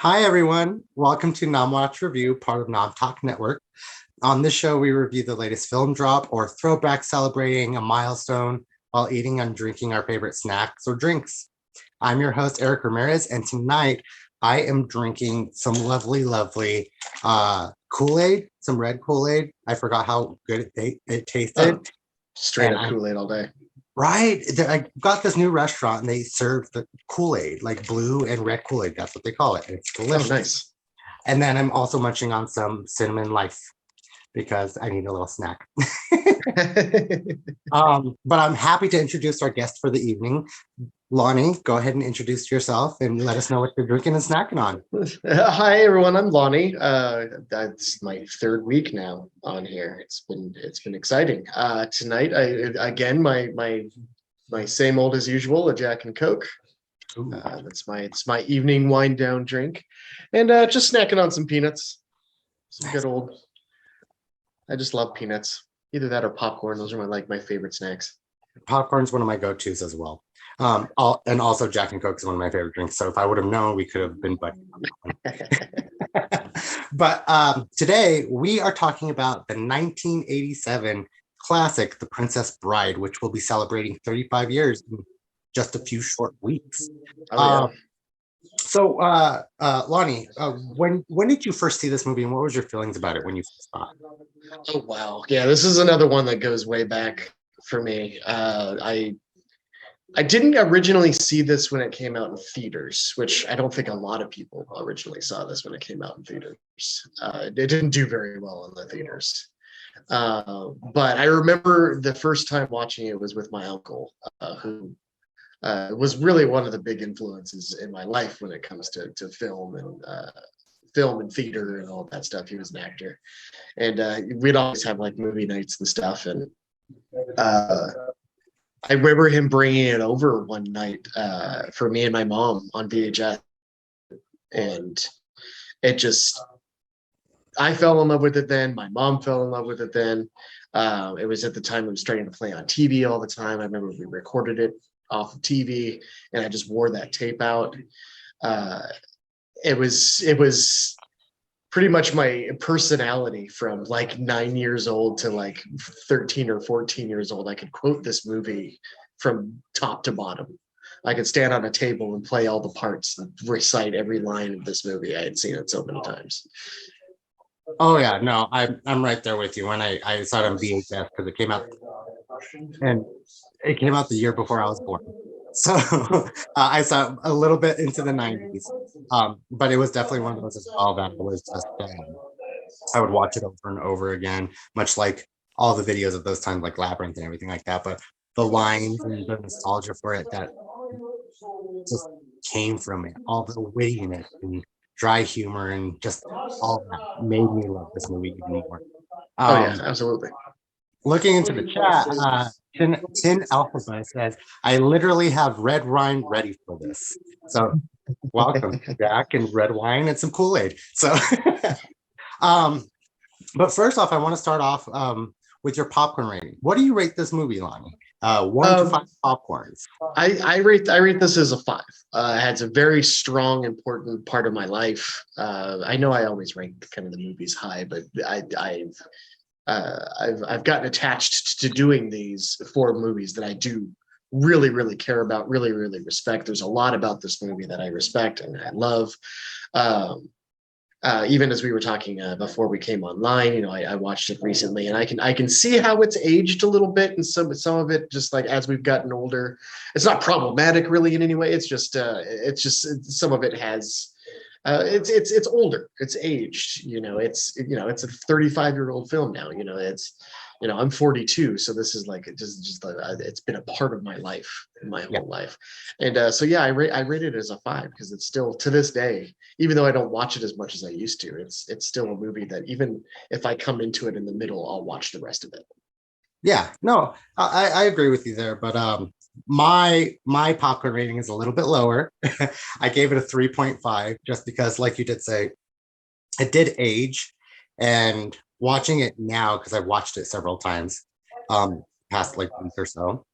Hi, everyone. Welcome to Nom Watch Review, part of Nom Talk Network. On this show, we review the latest film drop or throwback celebrating a milestone while eating and drinking our favorite snacks or drinks. I'm your host, Erric Ramirez, and tonight I am drinking some lovely Kool-Aid, some red Kool-Aid. I forgot how good it tasted. Oh, straight up Kool-Aid all day. Right. I got this new restaurant and they serve the Kool-Aid, like blue and red Kool-Aid. That's what they call it. It's delicious. Oh, nice. And then I'm also munching on some cinnamon life because I need a little snack. But I'm happy to introduce our guest for the evening. Lonny, go ahead and introduce yourself and let us know what you're drinking and snacking on. Hi everyone, I'm Lonny. That's my third week now on here. It's been exciting. Tonight, my same old as usual, a Jack and Coke. It's my evening wind down drink, and just snacking on some peanuts. Some good old. I just love peanuts. Either that or popcorn. Those are my favorite snacks. Popcorn's one of my go-tos as well. And also Jack and Coke is one of my favorite drinks. So if I would have known, we could have been buddies on that one. But today we are talking about the 1987 classic, The Princess Bride, which will be celebrating 35 years in just a few short weeks. So, Lonny, when did you first see this movie, and what was your feelings about it when you first saw it? Oh wow, yeah, this is another one that goes way back for me. I didn't originally see this when it came out in theaters, which I don't think a lot of people originally saw this when it came out in theaters. It didn't do very well in the theaters. But I remember the first time watching it was with my uncle, who was really one of the big influences in my life when it comes to film and theater and all that stuff. He was an actor, and we'd always have like movie nights and stuff. And I remember him bringing it over one night for me and my mom on VHS, and I fell in love with it then. My mom fell in love with it then. It was at the time it was starting to play on TV all the time. I remember we recorded it off of TV, and I just wore that tape out. It was pretty much my personality from like 9 years old to like 13 or 14 years old. I could quote this movie from top to bottom. I could stand on a table and play all the parts and recite every line of this movie. I had seen it so many times. Oh yeah, no, I'm right there with you. When I saw it on VHS because it came out, and it came out the year before I was born. So I saw a little bit into the 90s, but it was definitely one of those as well that was just I would watch it over and over again, much like all the videos of those times, like Labyrinth and everything like that. But the lines and the nostalgia for it that just came from it, all the wittiness and dry humor and just all that made me love this movie even more. Oh yeah, absolutely. Looking into the chat, Tin Alphabet says, I literally have red wine ready for this. So welcome, Jack, and red wine and some Kool-Aid. So, but first off, I want to start off with your popcorn rating. What do you rate this movie, Lonny? 1 to 5 popcorns. I rate this as a 5. It has a very strong, important part of my life. I know I always rank kind of the movies high, but I've gotten attached to doing these 4 movies that I do really care about, really respect. There's a lot about this movie that I respect and I love. Even as we were talking before we came online, I watched it recently, and I can see how it's aged a little bit, and some of it just like as we've gotten older, it's not problematic really in any way. It's just some of it has. It's older. It's aged. It's a 35-year-old film now. I'm 42, so this is like it's been a part of my life, my whole life, and so yeah, I rate it as a 5 because it's still to this day, even though I don't watch it as much as I used to, it's still a movie that even if I come into it in the middle, I'll watch the rest of it. Yeah, no, I agree with you there, but my popcorn rating is a little bit lower. I gave it a 3.5 just because, like you did say, it did age, and watching it now, because I've watched it several times past like week or so,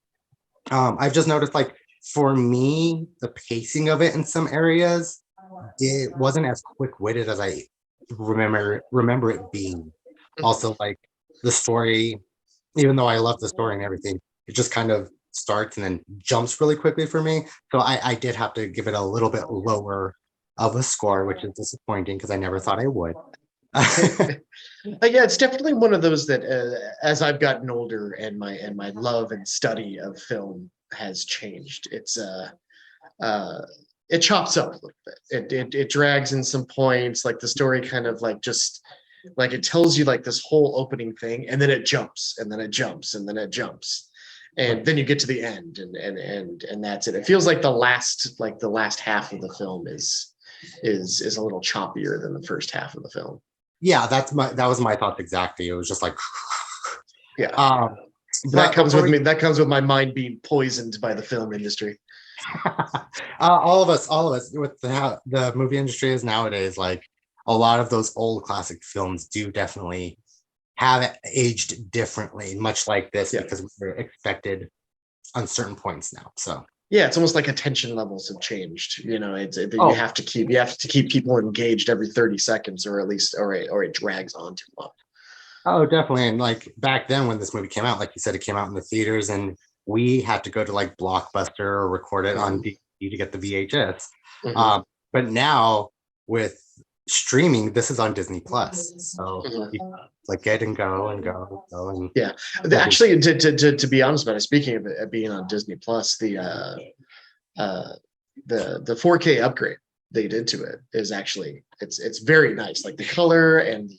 I've just noticed like for me the pacing of it in some areas it wasn't as quick-witted as I remember it being. Also, like the story, even though I love the story and everything, it just kind of starts and then jumps really quickly for me. So I did have to give it a little bit lower of a score, which is disappointing because I never thought I would. Yeah, it's definitely one of those that as I've gotten older and my love and study of film has changed, it chops up a little bit. It drags in some points, like the story kind of like just like it tells you like this whole opening thing, and then it jumps, and then it jumps, and then it jumps, and then you get to the end, and that's it. It feels like the last half of the film is a little choppier than the first half of the film. Yeah, that was my thoughts exactly. It was just like, Yeah. But That comes with my mind being poisoned by the film industry. all of us with how the movie industry is nowadays, like a lot of those old classic films do definitely have aged differently, much like this, because we're expected on certain points now. So yeah, it's almost like attention levels have changed. You know, you have to keep people engaged every 30 seconds, or at least or it drags on too long. Oh, definitely. And like back then when this movie came out, like you said, it came out in the theaters and we had to go to like Blockbuster or record it on DVD to get the VHS. But now with streaming, this is on Disney Plus. So you like get and go and go and go. And yeah. Actually, to be honest about it, speaking of it being on Disney Plus, the 4K upgrade they did to it is actually it's very nice. Like the color and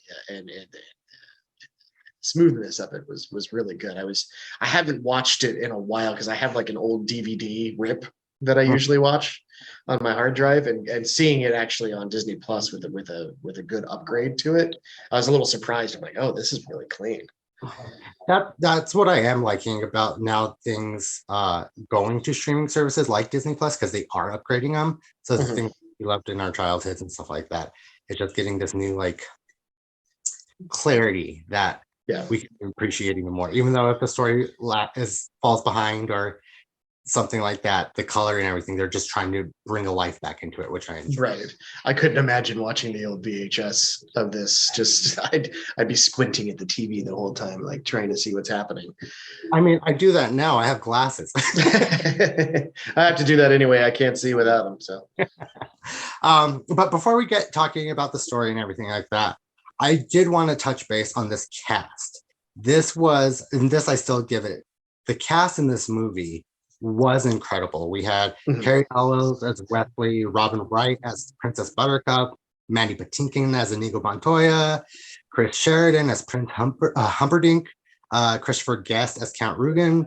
smoothness of it was really good. I haven't watched it in a while because I have like an old DVD rip that I usually watch on my hard drive, and seeing it actually on Disney Plus with a good upgrade to it, I was a little surprised. I'm like, oh, this is really clean. That's what I am liking about now things going to streaming services like Disney Plus, because they are upgrading them. So the things we loved in our childhoods and stuff like that, it's just getting this new like clarity that we can appreciate even more. Even though if the story falls behind or something like that, the color and everything, they're just trying to bring a life back into it, which I enjoy. Right. I couldn't imagine watching the old VHS of this. Just I'd be squinting at the TV the whole time, like trying to see what's happening. I mean, I do that now. I have glasses. I have to do that anyway. I can't see without them. So but before we get talking about the story and everything like that, I did want to touch base on this cast. I still give it, the cast in this movie was incredible. We had Carrie Elwes as Wesley, Robin Wright as Princess Buttercup, Mandy Patinkin as Inigo Montoya, Chris Sheridan as Prince Humperdinck, Christopher Guest as Count Rugen,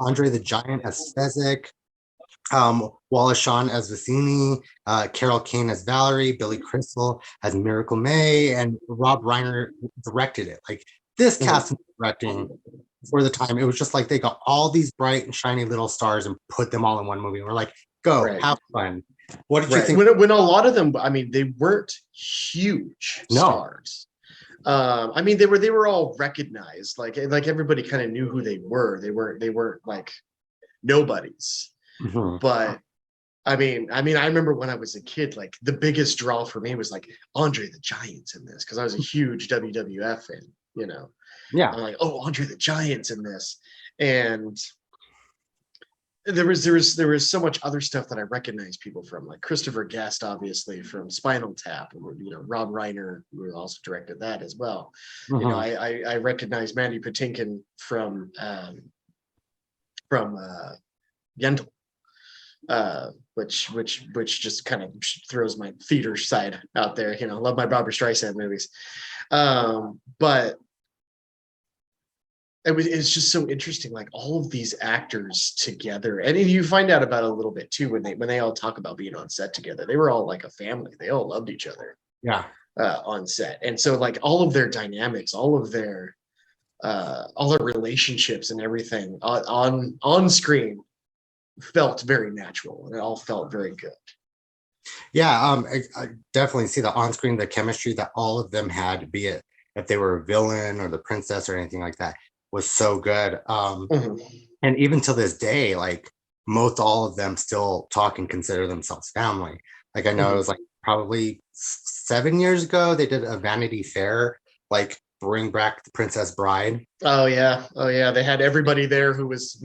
Andre the Giant as Fezzik, Wallace Shawn as Vicini, Carol Kane as Valerie, Billy Crystal as Miracle May, and Rob Reiner directed it. Like this cast directing for the time, it was just like they got all these bright and shiny little stars and put them all in one movie. And we're like, go have fun. What did you think? When a lot of them, I mean, they weren't huge stars. I mean, they were all recognized. Like everybody kind of knew who they were. They weren't like nobodies. But I mean, I remember when I was a kid, like the biggest draw for me was like Andre the Giant's in this, because I was a huge WWF fan, you know. Yeah. I'm like, oh, Andre the Giant's in this. And there was so much other stuff that I recognized people from, like Christopher Guest, obviously from Spinal Tap, and you know, Rob Reiner, who also directed that as well. You know, I recognized Mandy Patinkin from Yentl. Which just kind of throws my theater side out there. You know, love my Barbra Streisand movies, but it's just so interesting, like all of these actors together, and you find out about it a little bit too when they all talk about being on set together. They were all like a family. They all loved each other. Yeah, on set, and so like all of their dynamics, all their relationships and everything on screen felt very natural, and it all felt very good. Yeah, I definitely see the on-screen, the chemistry that all of them had, be it if they were a villain or the princess or anything like that, was so good. And even to this day, like most all of them still talk and consider themselves family. Like I know it was like probably 7 years ago, they did a Vanity Fair, like bring back the Princess Bride. Oh yeah. They had everybody there who was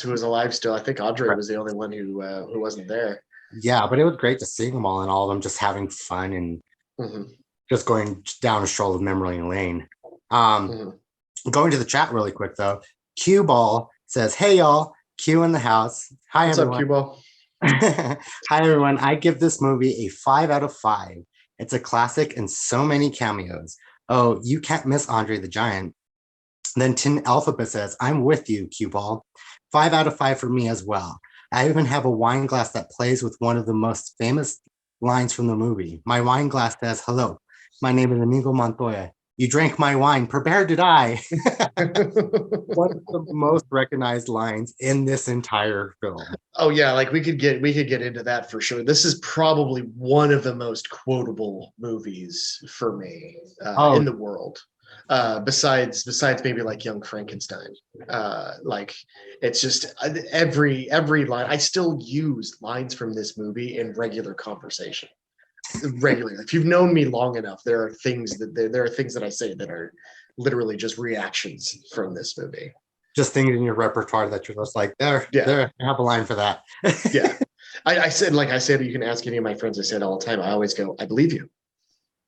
alive still. I think Andre was the only one who wasn't there. Yeah, but it was great to see them all and all of them just having fun and just going down a stroll of memory lane. Going to the chat really quick though. Q Ball says, "Hey y'all, Q in the house. Hi What's everyone." up, Q Ball? Hi everyone. I give this movie a 5 out of 5. It's a classic and so many cameos. Oh, you can't miss Andre the Giant. Then Tin Alphabet says, "I'm with you, Q Ball. 5 out of 5 for me as well. I even have a wine glass that plays with one of the most famous lines from the movie. My wine glass says, 'Hello, my name is Inigo Montoya. You drank my wine. Prepare to die.'" One of the most recognized lines in this entire film. Oh yeah, like we could get into that for sure. This is probably one of the most quotable movies for me in the world. Besides maybe like Young Frankenstein. Like it's just every line. I still use lines from this movie in regular conversation. Regularly. If you've known me long enough, there are things that I say that are literally just reactions from this movie. Just things in your repertoire that you're just like, there, I have a line for that. Yeah. I said, you can ask any of my friends, I say it all the time. I always go, "I believe you,"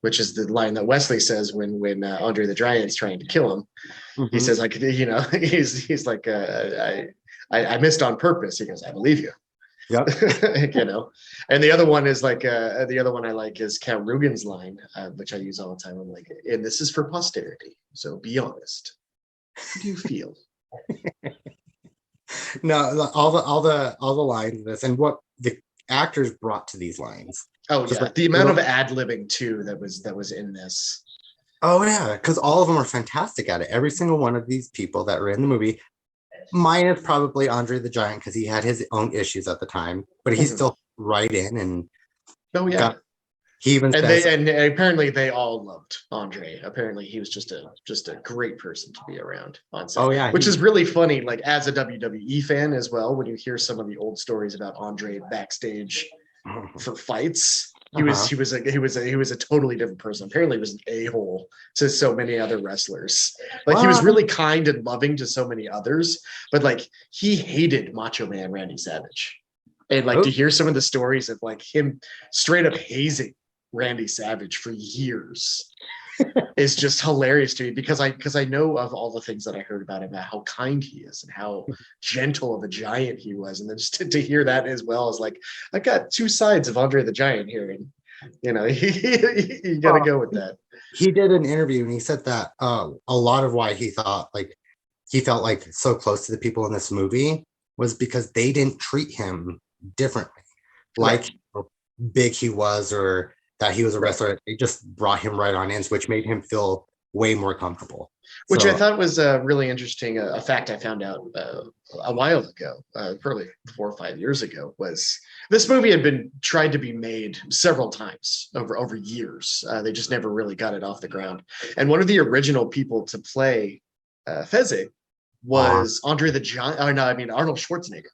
which is the line that Wesley says when Andre the Giant's trying to kill him. He says, like, he's like, I missed on purpose. He goes, "I believe you." Yep. And the other one is like the other one I like is Count Rugen's line, which I use all the time. I'm like, "And this is for posterity, so be honest. How do you feel?" No, all the lines in this and what the actors brought to these lines. Oh yeah, the amount of ad-libbing too that was in this. Oh yeah, because all of them are fantastic at it. Every single one of these people that were in the movie, minus probably Andre the Giant because he had his own issues at the time, but he's still right in and he even says, and apparently they all loved Andre. Apparently he was just a great person to be around on set. Oh yeah, which is really funny. Like as a WWE fan as well, when you hear some of the old stories about Andre backstage for fights, he was a totally different person. Apparently, he was an a-hole to so many other wrestlers. Like he was really kind and loving to so many others, but like he hated Macho Man Randy Savage. And like to hear some of the stories of like him straight up hazing Randy Savage for years is just hilarious to me because I know of all the things that I heard about him, about how kind he is and how gentle of a giant he was. And then just to hear that as well is like, I got two sides of Andre the Giant here. And you got to go with that. He did an interview and he said that a lot of why he felt like so close to the people in this movie was because they didn't treat him differently. Like how big he was or that he was a wrestler. They just brought him right on in, which made him feel way more comfortable. Which I thought was really interesting. A fact I found out a while ago, probably 4 or 5 years ago, was this movie had been tried to be made several times over years. They just never really got it off the ground. And one of the original people to play Fezzik was Andre the Giant. Oh, no, I mean Arnold Schwarzenegger.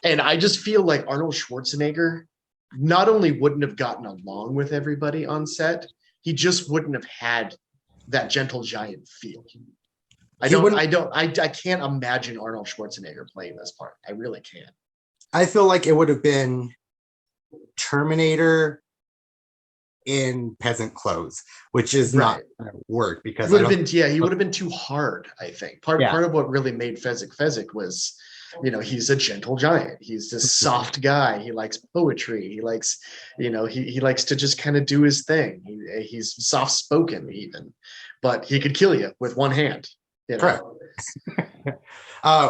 And I just feel like Arnold Schwarzenegger not only wouldn't have gotten along with everybody on set, he just wouldn't have had that gentle giant feel. I can't imagine Arnold Schwarzenegger playing this part. I really can't. I feel like it would have been Terminator in peasant clothes, which is not going to work because he would have been too hard. I think part of what really made Fezzik was, he's a gentle giant. He's this soft guy. He likes poetry. He likes, he likes to just kind of do his thing. He's soft spoken even, but he could kill you with one hand. Correct.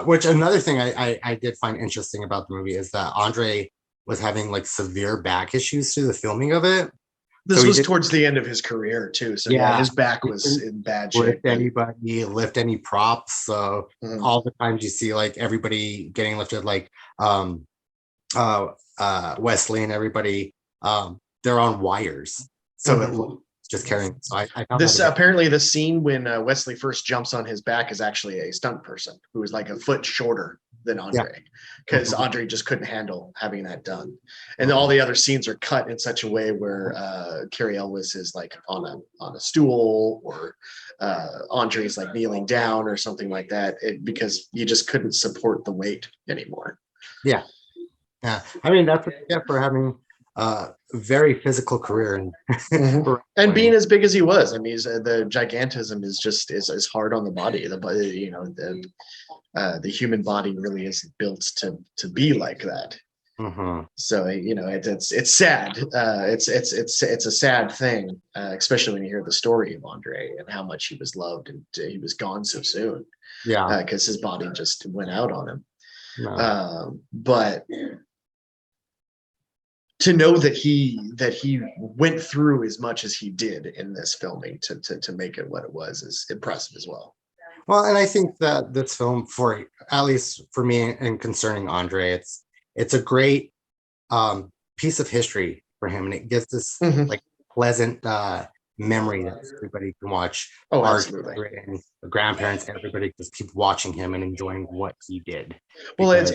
Which another thing I did find interesting about the movie is that Andre was having like severe back issues through the filming of it. This was towards the end of his career too. So his back was in bad shape. Lift any props. So all the times you see like everybody getting lifted, like Wesley and everybody, they're on wires. So it looks just carrying. So I found this apparently the scene when Wesley first jumps on his back is actually a stunt person who is like a foot shorter than Andre, because Andre just couldn't handle having that done. And all the other scenes are cut in such a way where Carrie Elwes is like on a stool, or Andre's like kneeling down or something like that, because you just couldn't support the weight anymore. Yeah. I mean, that's what you get for having a very physical career and being as big as he was. I mean, the gigantism is hard on the body. The body, you know, the human body really isn't built to be like that. So you know, it's sad. It's a sad thing, especially when you hear the story of Andre and how much he was loved, and he was gone so soon. Yeah, because his body just went out on him. no. But to know that he went through as much as he did in this filming to make it what it was is impressive as well. Well, and I think that this film, for at least for me and concerning Andre, it's a great piece of history for him, and it gives this like pleasant memory that everybody can watch. Oh, absolutely. The grandparents, everybody just keep watching him and enjoying what he did. Well, that's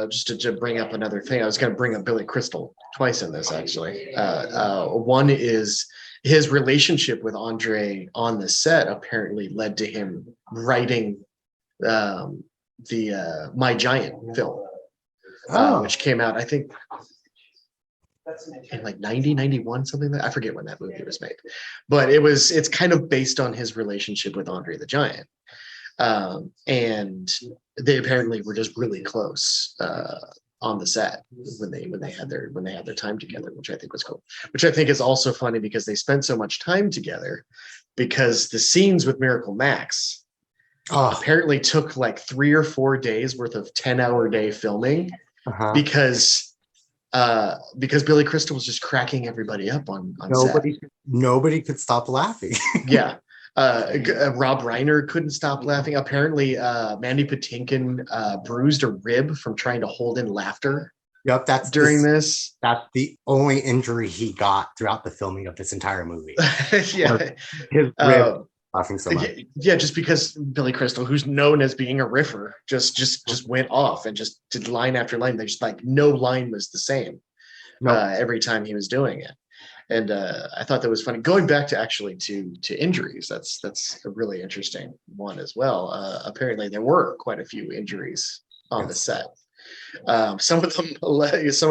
just to bring up another thing. I was going to bring up Billy Crystal twice in this, actually. One is his relationship with Andre on the set apparently led to him writing the My Giant film, which came out, I think, in like 90, 91, something like that. I forget when that movie was made, but it's kind of based on his relationship with Andre the Giant. And they apparently were just really close on the set when they had their time together, which I think was cool. Which I think is also funny because they spent so much time together, because the scenes with Miracle Max apparently took like 3 or 4 days worth of 10-hour day filming, because Billy Crystal was just cracking everybody up on set. Nobody could stop laughing. Yeah. Rob Reiner couldn't stop laughing. Apparently, Mandy Patinkin bruised a rib from trying to hold in laughter. Yep, That's the only injury he got throughout the filming of this entire movie. Yeah, his rib laughing so much. Yeah, just because Billy Crystal, who's known as being a riffer, just went off and just did line after line. They just like no line was the same every time he was doing it. And I thought that was funny. Going back to injuries, that's a really interesting one as well. Apparently, there were quite a few injuries on the set. Some of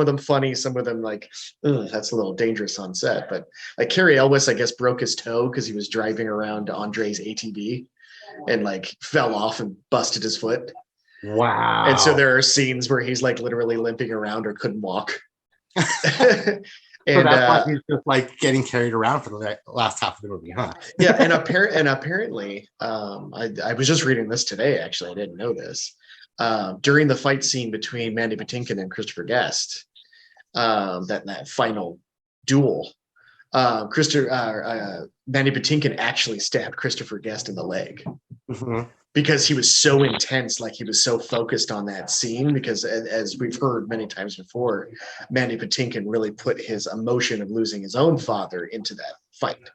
them funny, some of them like, that's a little dangerous on set. But like Carrie Elwes, I guess, broke his toe because he was driving around Andre's ATV and like fell off and busted his foot. Wow! And so there are scenes where he's like literally limping around or couldn't walk. And so that's why he's just like getting carried around for the last half of the movie, huh? Yeah, and apparently, I was just reading this today. Actually, I didn't know this. During the fight scene between Mandy Patinkin and Christopher Guest, that final duel, Mandy Patinkin actually stabbed Christopher Guest in the leg. Because he was so intense, like he was so focused on that scene, because as we've heard many times before, Mandy Patinkin really put his emotion of losing his own father into that fight.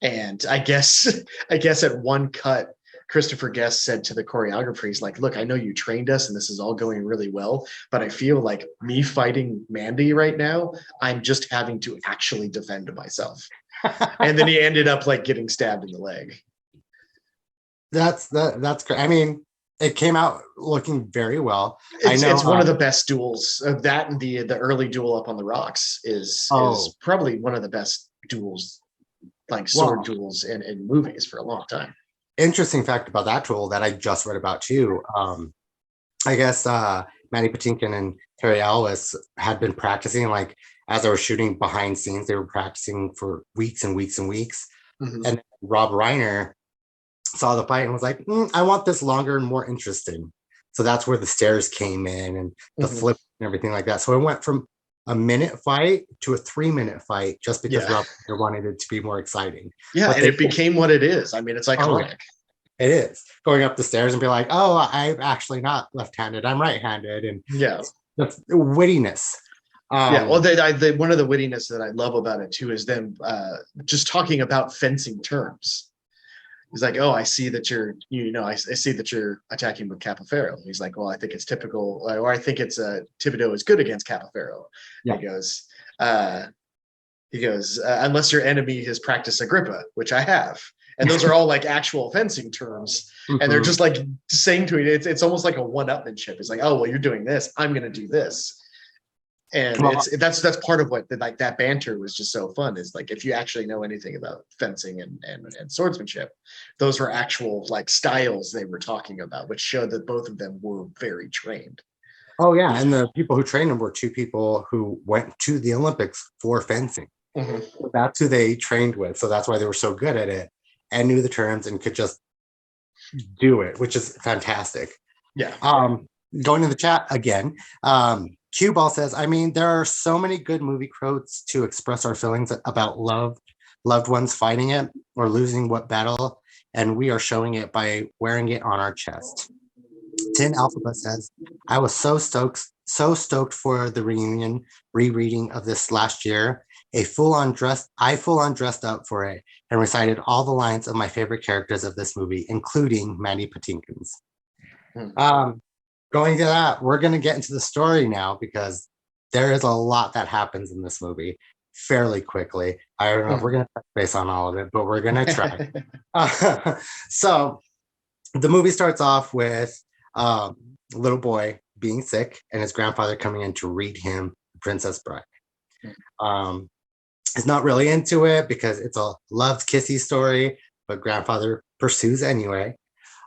And I guess at one cut, Christopher Guest said to the choreographer, he's like, look, I know you trained us and this is all going really well, but I feel like me fighting Mandy right now, I'm just having to actually defend myself. And then he ended up like getting stabbed in the leg. That's great. I mean, it came out looking very well. It's one of the best duels. That and the early duel up on the rocks is probably one of the best duels, like sword duels in movies for a long time. Interesting fact about that duel that I just read about too. I guess Mandy Patinkin and Carrie Elwes had been practicing, like as they were shooting behind scenes, they were practicing for weeks and weeks and weeks. And Rob Reiner saw the fight and was like, I want this longer and more interesting. So that's where the stairs came in and the flip and everything like that. So it went from a minute fight to a 3-minute fight just because Rob wanted it to be more exciting. Yeah, and it became what it is. I mean, it's iconic. It is. Going up the stairs and be like, oh, I'm actually not left-handed, I'm right-handed. And the wittiness. Well, one of the wittiness that I love about it too is them just talking about fencing terms. He's like, oh, I see that I see that you're attacking with Capoferro. He's like, well, I think it's typical, or I think it's Thibodeau is good against Capoferro. Yeah. He goes, unless your enemy has practiced Agrippa, which I have. And those are all like actual fencing terms. And they're just like saying to it, it's almost like a one-upmanship. It's like, oh, well, you're doing this, I'm going to do this. And that's part of what like that banter was just so fun, is like, if you actually know anything about fencing and swordsmanship, those were actual like styles they were talking about, which showed that both of them were very trained. Oh yeah, and the people who trained him were two people who went to the Olympics for fencing. So that's who they trained with. So that's why they were so good at it and knew the terms and could just do it, which is fantastic. Yeah. Going to the chat again. Cue Ball says, I mean, there are so many good movie quotes to express our feelings about loved ones fighting it or losing what battle, and we are showing it by wearing it on our chest. Tin Alphabet says, I was so stoked for the rereading of this last year. I full on dressed up for it and recited all the lines of my favorite characters of this movie, including Mandy Patinkin's. Going to that, we're going to get into the story now, because there is a lot that happens in this movie fairly quickly. I don't know if we're going to touch base on all of it, but we're going to try. So the movie starts off with a little boy being sick and his grandfather coming in to read him Princess Bride. He's not really into it because it's a love kissy story, but grandfather pursues anyway.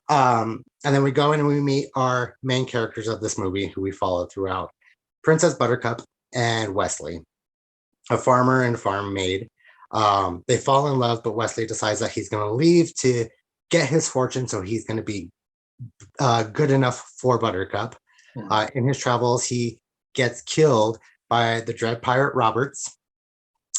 And then we go in and we meet our main characters of this movie who we follow throughout. Princess Buttercup and Wesley, a farmer and farm maid. They fall in love, but Wesley decides that he's going to leave to get his fortune, so he's going to be good enough for Buttercup. In his travels, he gets killed by the Dread Pirate Roberts,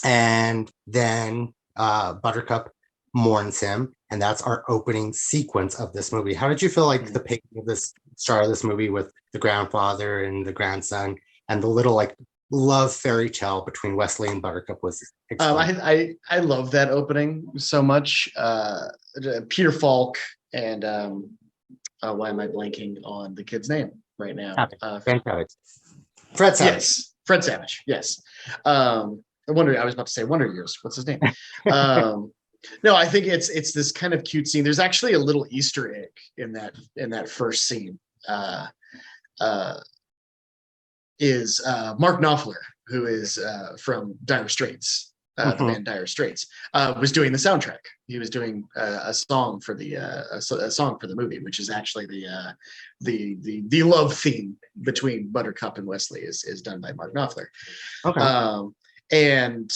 and then Buttercup mourns him, and that's our opening sequence of this movie. How did you feel like the picking of this start of this movie with the grandfather and the grandson and the little like love fairy tale between Wesley and Buttercup was I love that opening so much. Peter Falk and why am I blanking on the kid's name right now? Fred Savage. Yes, Fred Savage. Yes. I was about to say Wonder Years. What's his name? No, I think it's this kind of cute scene. There's actually a little Easter egg in that first scene. Is Mark Knopfler, who is from Dire Straits, the band Dire Straits, was doing the soundtrack. He was doing a song for the movie, which is actually the love theme between Buttercup and Wesley is done by Mark Knopfler. Okay. And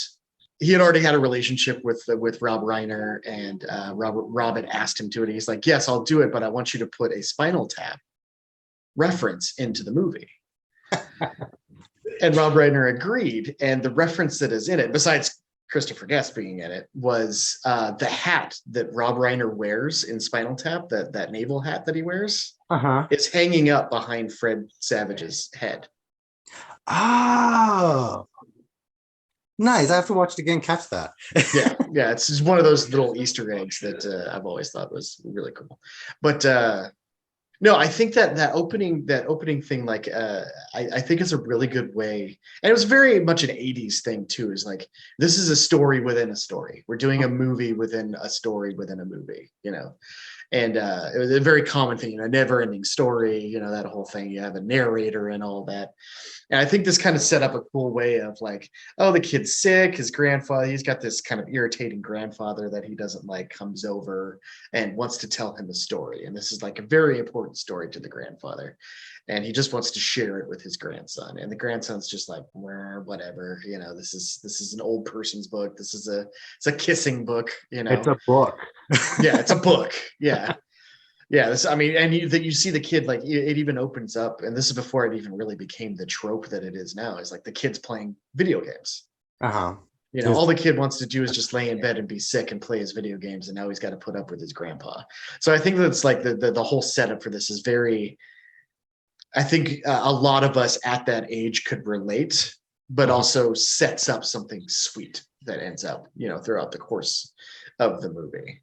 he had already had a relationship with Rob Reiner, and Rob had asked him to it. And he's like, yes, I'll do it, but I want you to put a Spinal Tap reference into the movie. And Rob Reiner agreed. And the reference that is in it, besides Christopher Guest being in it, was the hat that Rob Reiner wears in Spinal Tap, that naval hat that he wears, is hanging up behind Fred Savage's head. Oh, nice. I have to watch it again, catch that. yeah, it's just one of those little Easter eggs that I've always thought was really cool. But no, I think that opening thing, like I think is a really good way, and it was very much an 80s thing too, is like, this is a story within a story. We're doing a movie within a story within a movie, and it was a very common thing, a never-ending story, that whole thing. You have a narrator and all that. And I think this kind of set up a cool way of like, oh, the kid's sick, his grandfather, he's got this kind of irritating grandfather that he doesn't like, comes over and wants to tell him a story. And this is like a very important story to the grandfather. And he just wants to share it with his grandson. And the grandson's just like, whatever, this is an old person's book. It's a kissing book, It's a book. Yeah, it's a book. Yeah. Yeah, and you see the kid, like, it even opens up, and this is before it even really became the trope that it is now. It's like the kid's playing video games. All the kid wants to do is just lay in bed and be sick and play his video games, and now he's got to put up with his grandpa. So I think that's like the whole setup for this is very. I think a lot of us at that age could relate, but also sets up something sweet that ends up, throughout the course of the movie.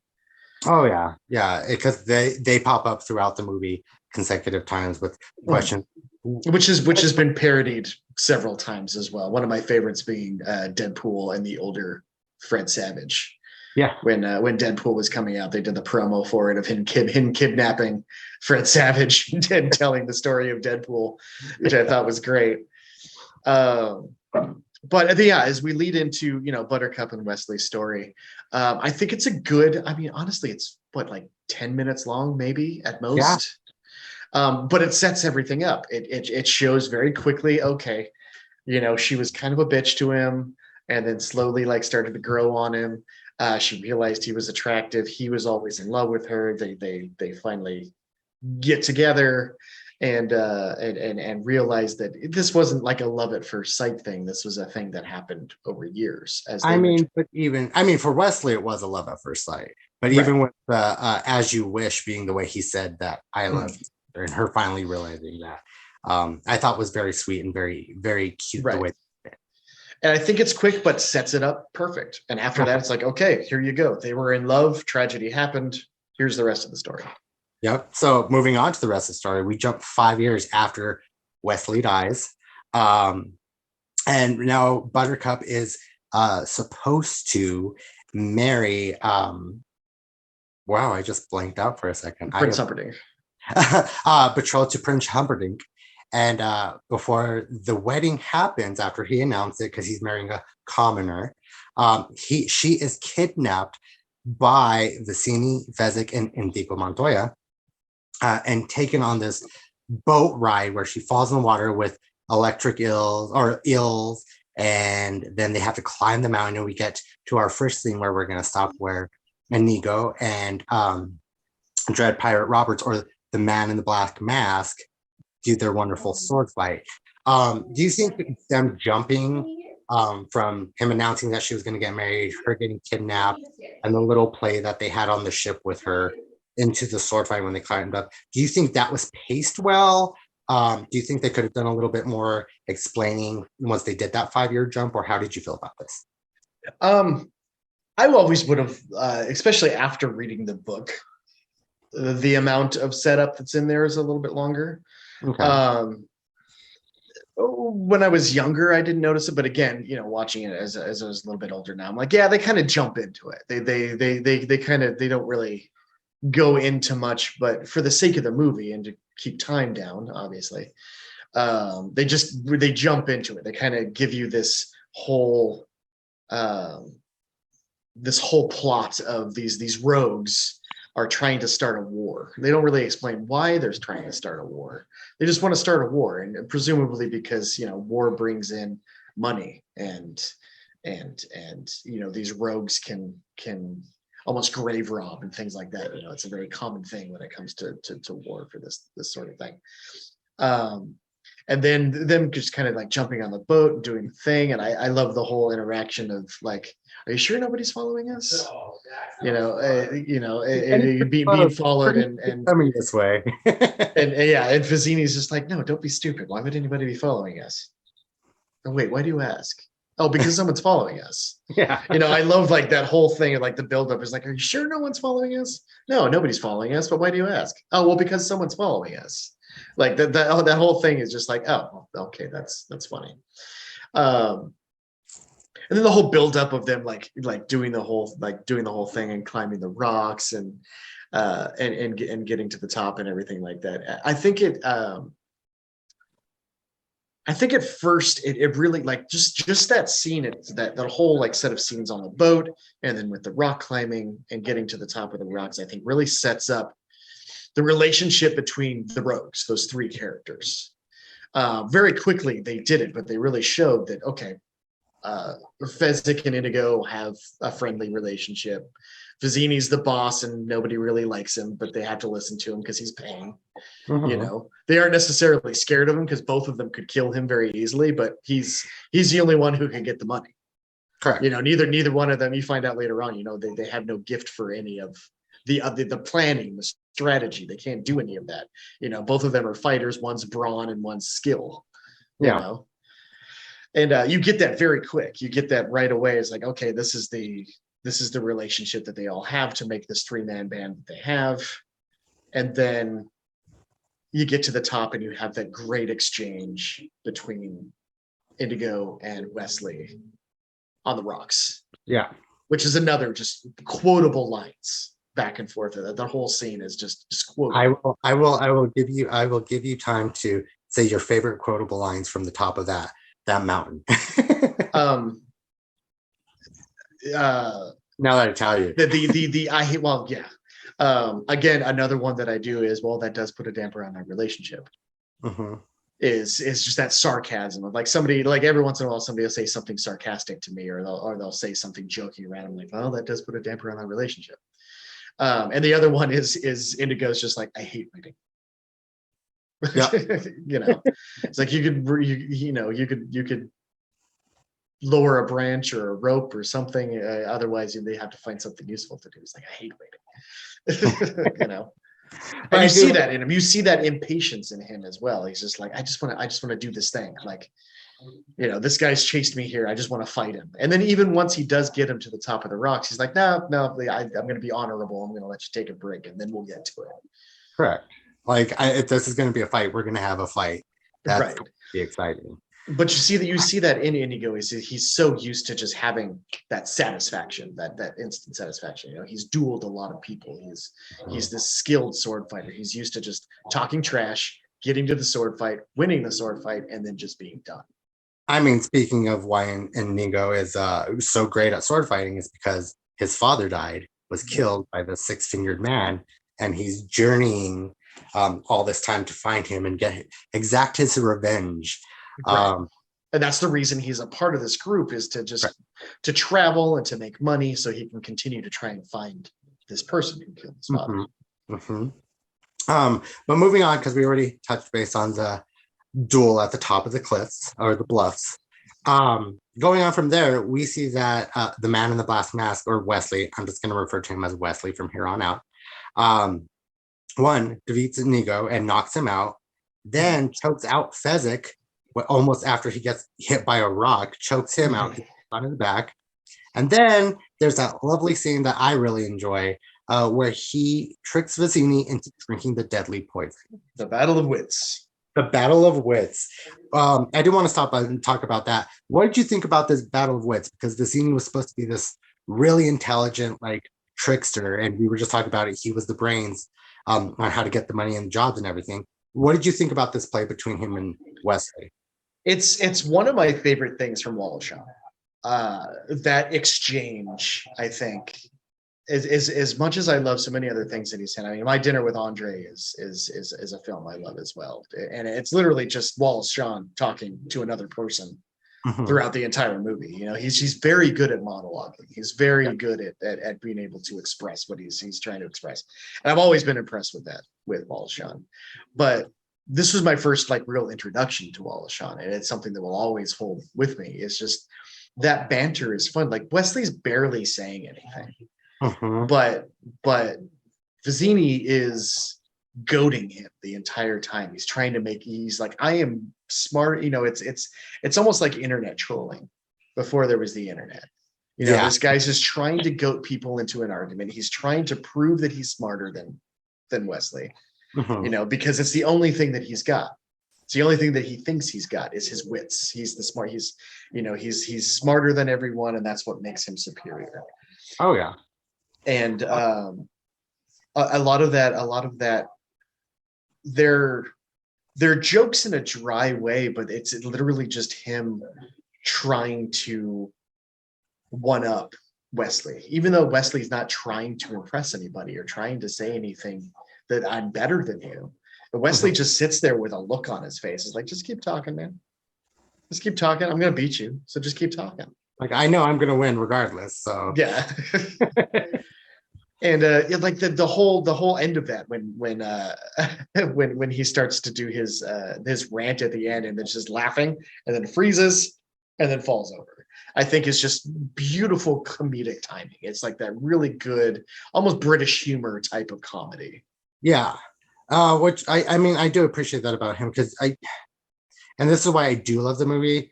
Oh yeah, yeah, because they pop up throughout the movie consecutive times with questions. Which has been parodied several times as well. One of my favorites being Deadpool and the older Fred Savage. Yeah, When Deadpool was coming out, they did the promo for it of him kidnapping Fred Savage and telling the story of Deadpool, which I thought was great. Um, but yeah, as we lead into Buttercup and Wesley's story, I think it's a good. I mean, honestly, it's what, like 10 minutes long, maybe at yeah. most. But it sets everything up. It shows very quickly. Okay, she was kind of a bitch to him, and then slowly like started to grow on him. She realized he was attractive. He was always in love with her. They finally get together and realize that this wasn't like a love at first sight thing. This was a thing that happened over years as I they were mean, but even I mean, for Wesley, it was a love at first sight. But right. even with the "as you wish" being the way he said that I love her, and her finally realizing that, I thought was very sweet and very very cute the Right. way. And I think it's quick, but sets it up perfect. And after that, it's like, okay, here you go. They were in love. Tragedy happened. Here's the rest of the story. Yep. So moving on to the rest of the story, we jump 5 years after Wesley dies. Um, and now Buttercup is supposed to marry. Wow, I just blanked out for a second. Prince Humperdinck. Betrothed to Prince Humperdinck. And before the wedding happens, after he announced it, because he's marrying a commoner, she is kidnapped by Vicini, Vezic, and Indigo Montoya, and taken on this boat ride where she falls in the water with electric eels, and then they have to climb the mountain. And we get to our first scene where we're going to stop, where Inigo and Dread Pirate Roberts, or the man in the black mask, do their wonderful sword fight. Do you think them jumping from him announcing that she was going to get married, her getting kidnapped, and the little play that they had on the ship with her into the sword fight when they climbed up, do you think that was paced well? Do you think they could have done a little bit more explaining once they did that 5 year jump, or how did you feel about this? I always would have, especially after reading the book, the amount of setup that's in there is a little bit longer. Okay. When I was younger, I didn't notice it, but again, watching it as I was a little bit older now, I'm like, yeah, they kind of jump into it. They don't really go into much, but for the sake of the movie and to keep time down, obviously, they jump into it. They kind of give you this whole plot of these rogues are trying to start a war. They don't really explain why they're trying to start a war. They just want to start a war, and presumably because war brings in money, and these rogues can almost grave rob and things like that. It's a very common thing when it comes to war for this sort of thing. And then them just kind of like jumping on the boat and doing the thing. And I love the whole interaction of like, are you sure nobody's following us? Being followed and coming this way. and Vizzini's just like, no, don't be stupid. Why would anybody be following us? Oh, wait, why do you ask? Oh, because someone's following us. Yeah. I love like that whole thing of like the buildup is like, are you sure no one's following us? No, nobody's following us. But why do you ask? Oh, well, because someone's following us. Like that whole thing is just like, oh, okay, that's funny. And then the whole buildup of them like doing the whole thing and climbing the rocks and getting to the top and everything like that. I think at first it really like just that scene, that whole like set of scenes on the boat, and then with the rock climbing and getting to the top of the rocks, I think really sets up the relationship between the rogues, those three characters. Very quickly they did it, but they really showed that, okay, Fezzik and Indigo have a friendly relationship. Vizzini's the boss and nobody really likes him, but they have to listen to him because he's paying. They aren't necessarily scared of him because both of them could kill him very easily, but he's the only one who can get the money. Correct. Neither one of them, you find out later on, they have no gift for any of the planning, the strategy. They can't do any of that. Both of them are fighters. One's brawn and one's skill. And you get that very quick. You get that right away. It's like, okay, this is the this is the relationship that they all have to make this 3-man band that they have. And then you get to the top and you have that great exchange between Indigo and Wesley on the rocks. Yeah. Which is another just quotable lines back and forth. The whole scene is just quotable. I will give you time to say your favorite quotable lines from the top of that mountain. Now that I tell you, again, another one that I do is, well, that does put a damper on our relationship. Mm-hmm. Is just that sarcasm of like somebody, like every once in a while somebody will say something sarcastic to me, or they'll say something joking around. I'm like, well, that does put a damper on our relationship. And the other one is Indigo's just like, I hate waiting. Yeah. It's like you could lower a branch or a rope or something. Otherwise, they have to find something useful to do. It's like, I hate waiting. And you see that in him. You see that impatience in him as well. He's just like, I just want to do this thing. Like, this guy's chased me here. I just want to fight him. And then even once he does get him to the top of the rocks, he's like, no, I'm going to be honorable. I'm going to let you take a break, and then we'll get to it. Correct. Like, if this is going to be a fight, we're going to have a fight. That's right. Going to be exciting. But you see that in Indigo, he's so used to just having that satisfaction, that instant satisfaction. He's dueled a lot of people. He's this skilled sword fighter. He's used to just talking trash, getting to the sword fight, winning the sword fight, and then just being done. I mean, speaking of why Inigo is so great at sword fighting, is because his father was killed by the six-fingered man, and he's journeying all this time to find him and exact his revenge. Right. And that's the reason he's a part of this group, is to just to travel and to make money so he can continue to try and find this person who killed his father. Mm-hmm. Mm-hmm. But moving on, because we already touched base on the duel at the top of the cliffs or the bluffs. Going on from there, we see that the man in the black mask, or Wesley, I'm just going to refer to him as Wesley from here on out, defeats Inigo and knocks him out, then chokes out Fezzik almost after he gets hit by a rock, chokes him out on his back. And then there's that lovely scene that I really enjoy, where he tricks Vizzini into drinking the deadly poison. The Battle of Wits. The Battle of Wits. I do want to stop and talk about that. What did you think about this Battle of Wits? Because Vizzini was supposed to be this really intelligent, like, trickster, and we were just talking about it. He was the brains on how to get the money and jobs and everything. What did you think about this play between him and Wesley? It's one of my favorite things from Wall-E-Shawn. That exchange, I think, is as much as I love so many other things that he's in. I mean, My Dinner with Andre is a film I love as well, and it's literally just Wall-E-Shawn talking to another person throughout the entire movie. He's very good at monologuing. He's very good at being able to express what he's trying to express, and I've always been impressed with that with Wall-E-Shawn. But this was my first real introduction to Wall-E-Shawn, and it's something that will always hold with me. It's just that banter is fun. Like, Wesley's barely saying anything, but Vizzini is goading him the entire time. He's trying to he's like, I am smart. It's almost like internet trolling before there was the internet. This guy's just trying to goad people into an argument. He's trying to prove that he's smarter than Wesley. Because it's the only thing that he's got. It's the only thing that he thinks he's got is his wits. He's the smart. He's smarter than everyone, and that's what makes him superior. Oh yeah. And a lot of that, they're jokes in a dry way, but it's literally just him trying to one up Wesley, even though Wesley's not trying to impress anybody or trying to say anything that I'm better than you. But Wesley just sits there with a look on his face. It's like, just keep talking, man. Just keep talking. I'm going to beat you. So just keep talking. Like, I know I'm going to win regardless. So yeah. And the whole end of that, when he starts to do his rant at the end, and then just laughing, and then freezes, and then falls over, I think is just beautiful comedic timing. It's like that really good, almost British humor type of comedy. Yeah. Which I mean, I do appreciate that about him, because and this is why I do love the movie.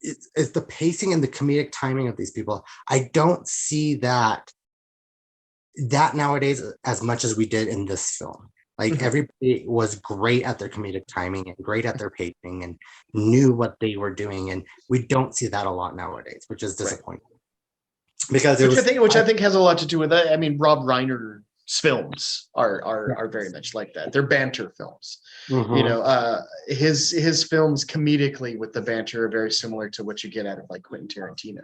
it's the pacing and the comedic timing of these people. I don't see that nowadays as much as we did in this film. Like everybody was great at their comedic timing and great at their pacing and knew what they were doing, and we don't see that a lot nowadays, which is disappointing. Because which I think has a lot to do with that. I mean, Rob Reiner's films are very much like that. They're banter films. You know, his films comedically with the banter are very similar to what you get out of like Quentin Tarantino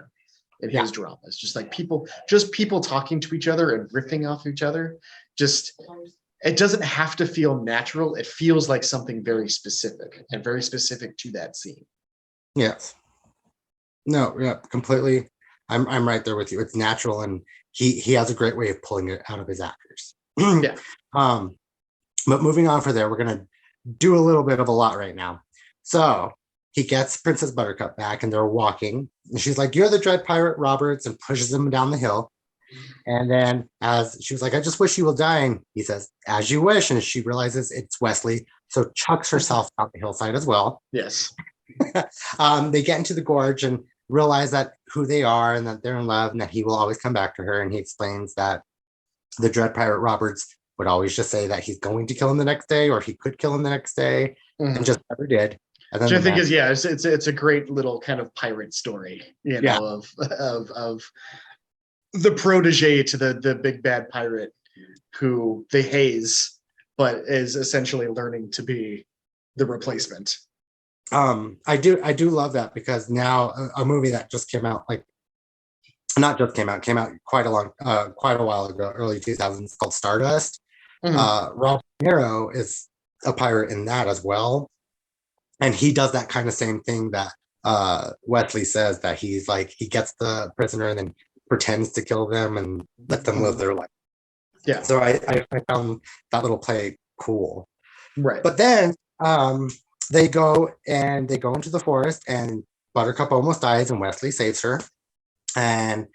in his dramas. Just like people talking to each other and riffing off each other. Just, it doesn't have to feel natural. It feels like something very specific and very specific to that scene. Yes. No, yeah, completely. I'm right there with you. It's natural, and he has a great way of pulling it out of his actors. Yeah. But moving on from there, we're gonna do a little bit of a lot right now. So he gets Princess Buttercup back, and they're walking, and she's like, "You're the Dread Pirate Roberts," and pushes him down the hill. And then, as she was like, "I just wish you will die," and he says, "As you wish," and she realizes it's Wesley, so chucks herself out the hillside as well. Yes. They get into the gorge and realize that who they are and that they're in love and that he will always come back to her. And he explains that the Dread Pirate Roberts would always just say that he's going to kill him the next day, or he could kill him the next day, and just never did. And then which I think is it's a great little kind of pirate story, you know, of the protege to the big bad pirate who they haze, but is essentially learning to be the replacement. I do love that, because now a movie that just came out, like came out quite a while ago, early 2000s, called Stardust. Rob Nero is a pirate in that as well, and he does that kind of same thing that Wesley says, that he's like, he gets the prisoner and then pretends to kill them and let them live their life. Yeah. So I found that little play cool. Right. But then they go into the forest, and Buttercup almost dies, and Wesley saves her. And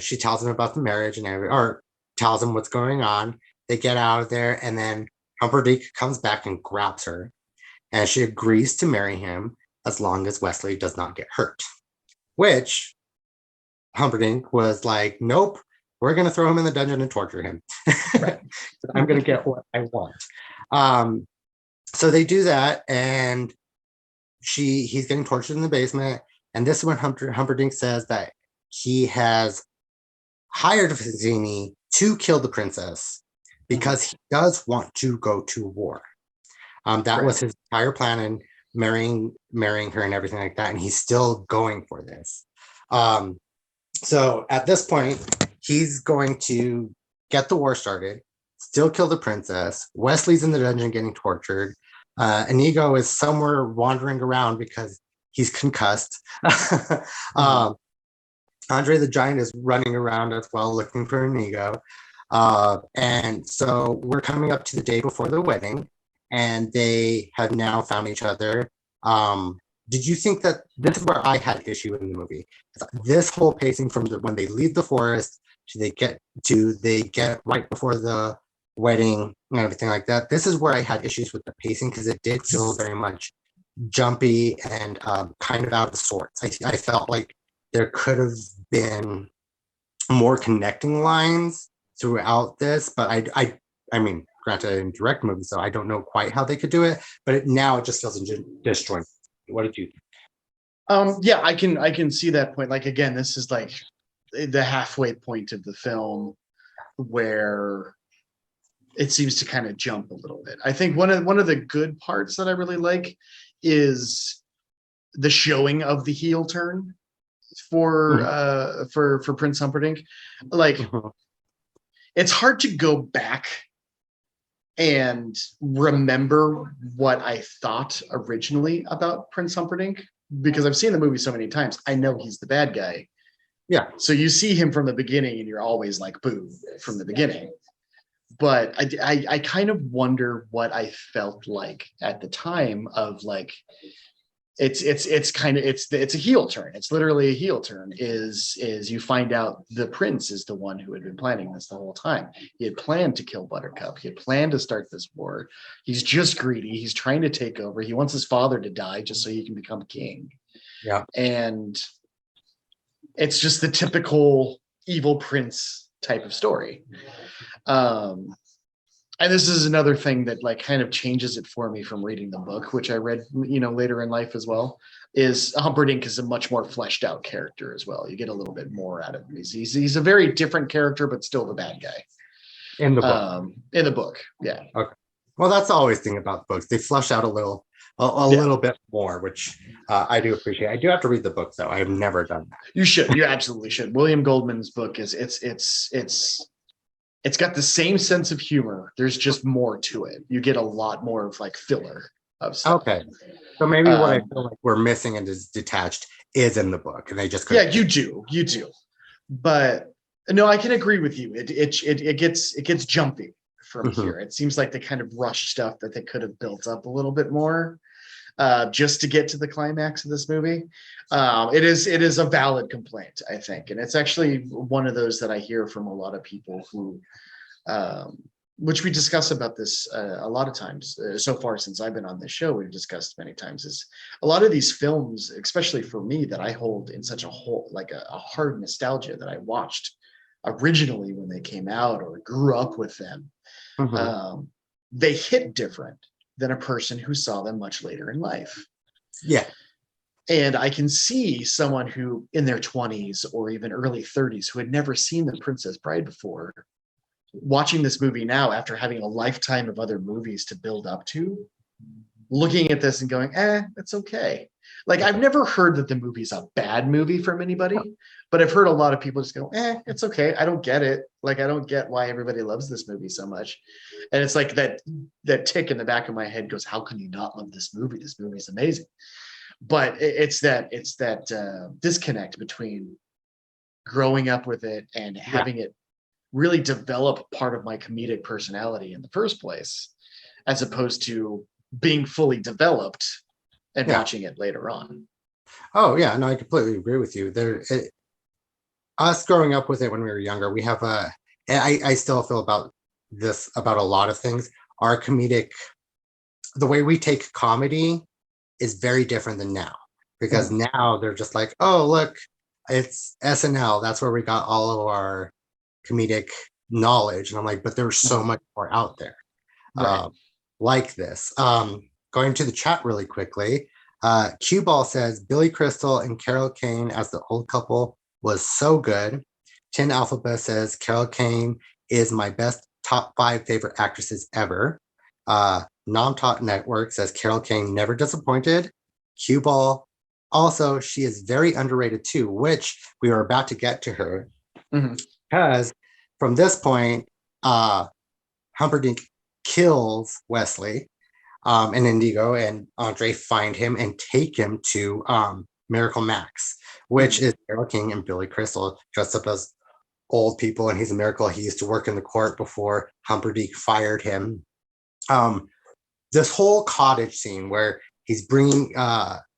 she tells him about the marriage or tells him what's going on. They get out of there, and then Humperdinck comes back and grabs her, and she agrees to marry him as long as Wesley does not get hurt. Which Humperdinck was like, "Nope, we're going to throw him in the dungeon and torture him. I'm going to get what I want." So they do that, and he's getting tortured in the basement. And this is when Humperdinck says that he has hired Vizzini to kill the princess because he does want to go to war. That was his entire plan in marrying her and everything like that. And he's still going for this. So at this point, he's going to get the war started, still kill the princess. Wesley's in the dungeon getting tortured. Inigo is somewhere wandering around because he's concussed. Andre the Giant is running around as well, looking for Inigo. And so we're coming up to the day before the wedding, and they have now found each other. Did you think that this is where I had issue in the movie? This whole pacing from when they leave the forest to they get right before the wedding and everything like that. This is where I had issues with the pacing, because it did feel very much jumpy and kind of out of sorts. I felt like there could have been more connecting lines throughout this, but I mean, granted, I didn't direct movies, so I don't know quite how they could do it, but now it just feels disjointed. What did you think? Yeah, I can see that point. Like, again, this is like the halfway point of the film where it seems to kind of jump a little bit. I think one of the good parts that I really like is the showing of the heel turn for Prince Humperdinck. Like, it's hard to go back and remember what I thought originally about Prince Humperdinck, because I've seen the movie so many times. I know he's the bad guy. Yeah. So you see him from the beginning and you're always like, boo, from the beginning. But I kind of wonder what I felt like at the time of like, it's a heel turn. It's literally a heel turn is you find out the prince is the one who had been planning this the whole time. He had planned to kill Buttercup. He had planned to start this war. He's just greedy. He's trying to take over. He wants his father to die just so he can become king. Yeah. And it's just the typical evil prince type of story. And this is another thing that like kind of changes it for me from reading the book, which I read, later in life as well, is Humperdinck is a much more fleshed out character as well. You get a little bit more out of him. He's a very different character, but still the bad guy. In the book. In the book. Yeah. Okay. Well, that's the always thing about books. They flush out a little bit more, which I do appreciate. I do have to read the book though. I have never done that. You should. You absolutely should. William Goldman's book is it's got the same sense of humor. There's just more to it. You get a lot more of like filler of stuff. Okay. So maybe what I feel like we're missing and is detached is in the book, and they just you do. But no, I can agree with you. It gets jumpy from here. It seems like they kind of rushed stuff that they could have built up a little bit more just to get to the climax of this movie. It is a valid complaint, I think, and it's actually one of those that I hear from a lot of people who, which we discuss about this a lot of times so far since I've been on this show. We've discussed many times is a lot of these films, especially for me, that I hold in such a hard nostalgia that I watched originally when they came out or grew up with them. They hit different than a person who saw them much later in life. Yeah. And I can see someone who in their 20s or even early 30s who had never seen The Princess Bride before, watching this movie now after having a lifetime of other movies to build up to, looking at this and going, it's okay. Like, I've never heard that the movie's a bad movie from anybody, but I've heard a lot of people just go, it's okay. I don't get it. Like, I don't get why everybody loves this movie so much. And it's like that tick in the back of my head goes, how can you not love this movie? This movie's amazing. But it's that disconnect between growing up with it and having it really develop part of my comedic personality in the first place, as opposed to being fully developed and watching it later on. Oh yeah, no, I completely agree with you. Us growing up with it when we were younger, we have I still feel about this about a lot of things. Our comedic, the way we take comedy is very different than now, because now they're just like, oh look, it's SNL. That's where we got all of our comedic knowledge. And I'm like, but there's so much more out there like this. Going to the chat really quickly. Cue Ball says Billy Crystal and Carol Kane as the old couple was so good. Tin Alphabet says Carol Kane is my best top 5 favorite actresses ever. Nom Talk Network says Carol Kane never disappointed. Cue Ball also, she is very underrated too, which we are about to get to her, because from this point, Humperdinck kills Wesley and Indigo, and Andre find him and take him to Miracle Max, which is Carol King and Billy Crystal dressed up as old people, and he's a miracle. He used to work in the court before Humperdinck fired him. This whole cottage scene where he's bringing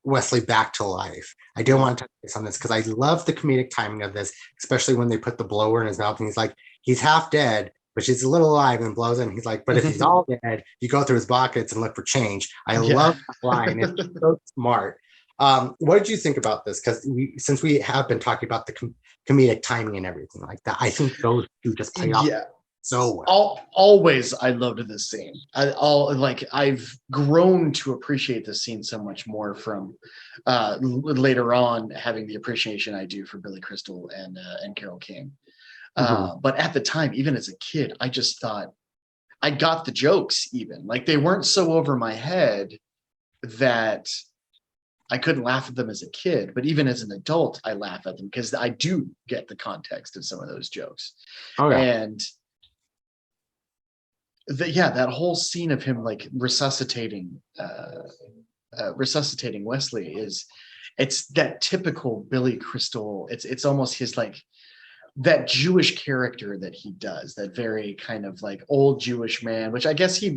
Wesley back to life. I do want to touch base on this because I love the comedic timing of this, especially when they put the blower in his mouth and he's like, he's half dead, but she's a little alive, and blows in. He's like, but if he's all dead, you go through his pockets and look for change. I love that line. It's so smart. What did you think about this? Because since we have been talking about the comedic timing and everything like that, I think those two just play off so well. Always, I loved this scene. I've grown to appreciate this scene so much more from later on, having the appreciation I do for Billy Crystal and Carol King. But at the time, even as a kid, I just thought I got the jokes. Even like they weren't so over my head that I couldn't laugh at them as a kid, but even as an adult, I laugh at them because I do get the context of some of those jokes. And that whole scene of him like resuscitating Wesley it's that typical Billy Crystal. It's almost his like that Jewish character that he does, that very kind of like old Jewish man, which I guess he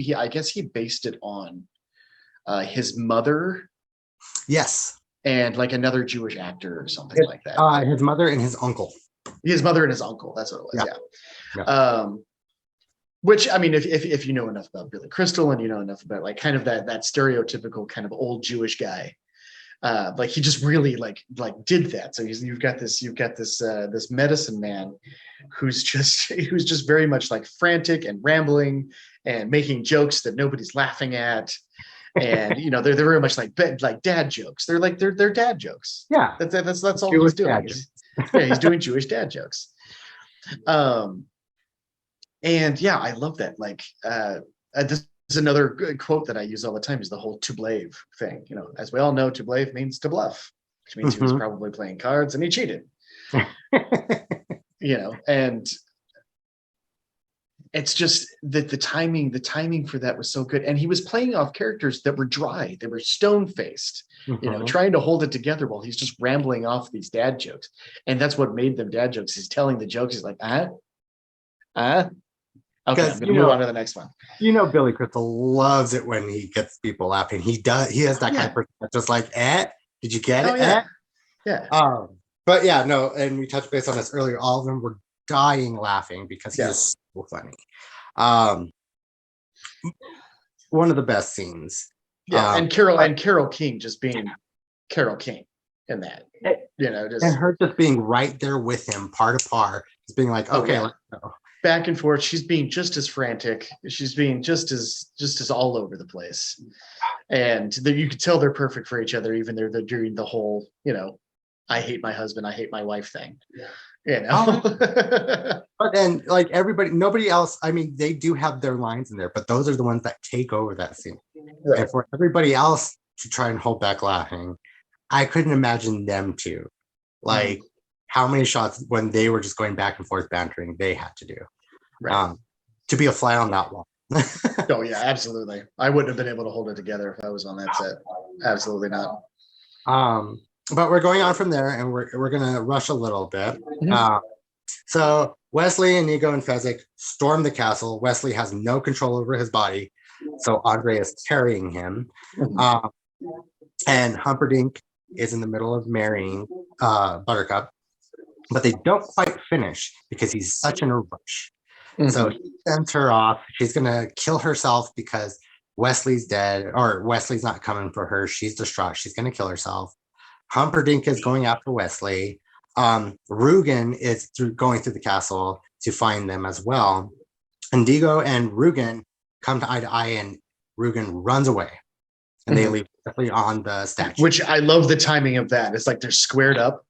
based it on his mother. Yes. And like another Jewish actor or something like that. His mother and his uncle. His mother and his uncle. That's what it was. Yeah. Which, I mean, if you know enough about Billy Crystal and you know enough about like kind of that stereotypical kind of old Jewish guy, Like he just really like did that. So you've got this this medicine man who's just very much like frantic and rambling and making jokes that nobody's laughing at. And they're very much like dad jokes. They're dad jokes. Yeah. That's all Jewish he's doing. dad He's doing Jewish dad jokes. And yeah, I love that. Like this is another good quote that I use all the time, is the whole to blave thing. As we all know, to blave means to bluff, which means he was probably playing cards and he cheated. And it's just that the timing for that was so good. And he was playing off characters that were dry. They were stone-faced, trying to hold it together while he's just rambling off these dad jokes. And that's what made them dad jokes. He's telling the jokes. He's like, okay, I'm going to move on to the next one. Billy Crystal loves it when he gets people laughing. He has that kind of person that's just like, did you get it? Yeah. Yeah. But yeah, no, and we touched base on this earlier. All of them were dying laughing because he is so funny. One of the best scenes. Yeah, and Carole King just being Carole King in that. And her just being right there with him, par to par, just being like, okay, let's go. Back and forth. She's being just as frantic. She's being just as all over the place. And you could tell they're perfect for each other, even though they're doing the whole, I hate my husband, I hate my wife thing. But then like nobody else, I mean, they do have their lines in there, but those are the ones that take over that scene. Right. And for everybody else to try and hold back laughing, I couldn't imagine them to. Like how many shots when they were just going back and forth bantering they had to do. Right. To be a fly on that wall. Oh yeah, absolutely. I wouldn't have been able to hold it together if I was on that set. Absolutely not. But we're going on from there, and we're gonna rush a little bit. So Wesley, Inigo, and Fezzik storm the castle. Wesley has no control over his body, so Andre is carrying him. And Humperdinck is in the middle of marrying Buttercup, but they don't quite finish because he's such in a rush. So he sends her off. She's gonna kill herself because Wesley's dead, or Wesley's not coming for her. She's distraught. She's gonna kill herself. Humperdinck is going after Wesley. Rugen is going through the castle to find them as well. Indigo and Rugen come to eye, and Rugen runs away. And they leave Wesley on the statue. Which I love the timing of that. It's like they're squared up,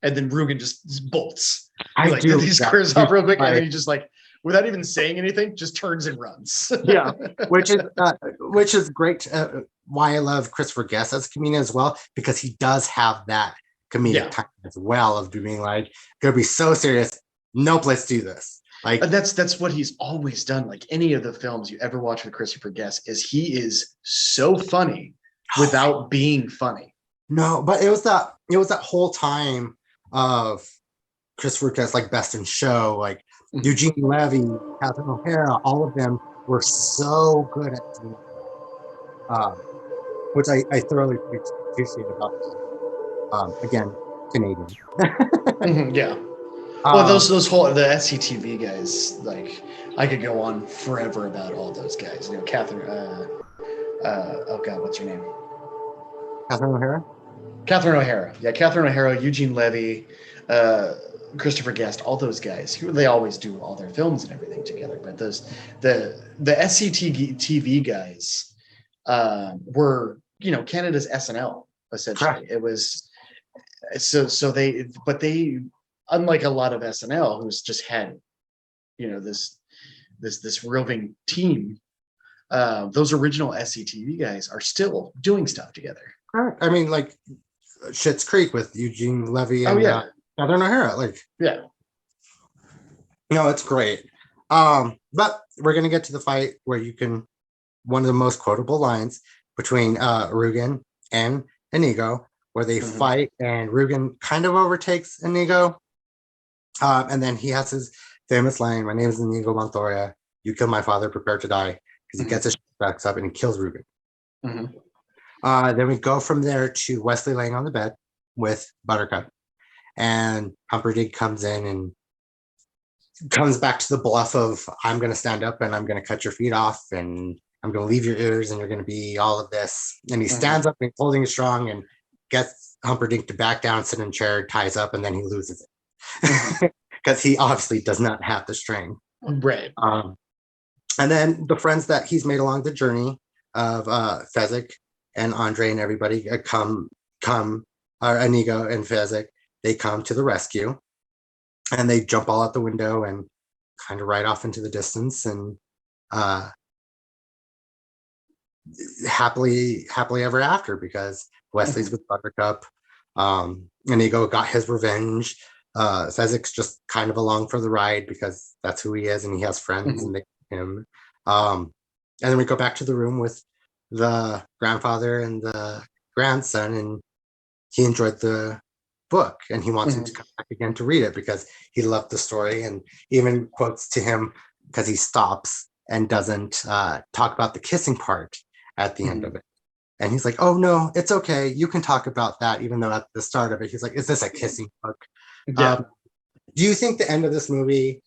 and then Rugen just bolts. He squares off real quick, and then he just like, without even saying anything, just turns and runs. Yeah, which is great. Why I love Christopher Guest as a comedian as well, because he does have that comedic time as well of being like, gonna be so serious. Nope, let's do this. Like that's what he's always done. Like any of the films you ever watch with Christopher Guest, is he is so funny without being funny. No, but it was that whole time of Christopher Guest, like Best in Show, like Eugene Levy, Catherine O'Hara, all of them were so good at doing which I thoroughly appreciate about them. Again, Canadian. Yeah. Well, those whole the SCTV guys, like I could go on forever about all those guys. Catherine. Oh God, what's her name? Catherine O'Hara. Catherine O'Hara. Yeah, Catherine O'Hara, Eugene Levy, Christopher Guest, all those guys. They always do all their films and everything together. But the SCTV guys were Canada's SNL essentially. Correct. It was so they unlike a lot of SNL who's just had this roving team. Those original SCTV guys are still doing stuff together. I mean, like Schitt's Creek with Eugene Levy and Catherine O'Hara. Like, yeah, it's great. But we're gonna get to the fight where one of the most quotable lines between Rugen and Inigo, where they fight, and Rugen kind of overtakes Inigo, and then he has his famous line, "My name is Inigo Montoya. You killed my father. Prepare to die." Because he gets his backs up and he kills Rugen. Then we go from there to Wesley laying on the bed with Buttercup, and Humperdinck comes in and comes back to the bluff of, I'm going to stand up and I'm going to cut your feet off and I'm going to leave your ears and you're going to be all of this. And he stands up and he's holding it strong and gets Humperdinck to back down, sit in a chair, ties up, and then he loses it because he obviously does not have the strength. Right. And then the friends that he's made along the journey of Fezzik and Andre and everybody come, or Inigo and Fezzik, they come to the rescue and they jump all out the window and kind of ride off into the distance and happily ever after, because Wesley's with Buttercup. Inigo got his revenge. Fezzik's just kind of along for the ride because that's who he is and he has friends and they him. And then we go back to the room with the grandfather and the grandson, and he enjoyed the book and he wants him to come back again to read it because he loved the story, and even quotes to him because he stops and doesn't talk about the kissing part at the end of it. And he's like, oh no, it's okay, you can talk about that, even though at the start of it he's like, is this a kissing book? Do you think the end of this movie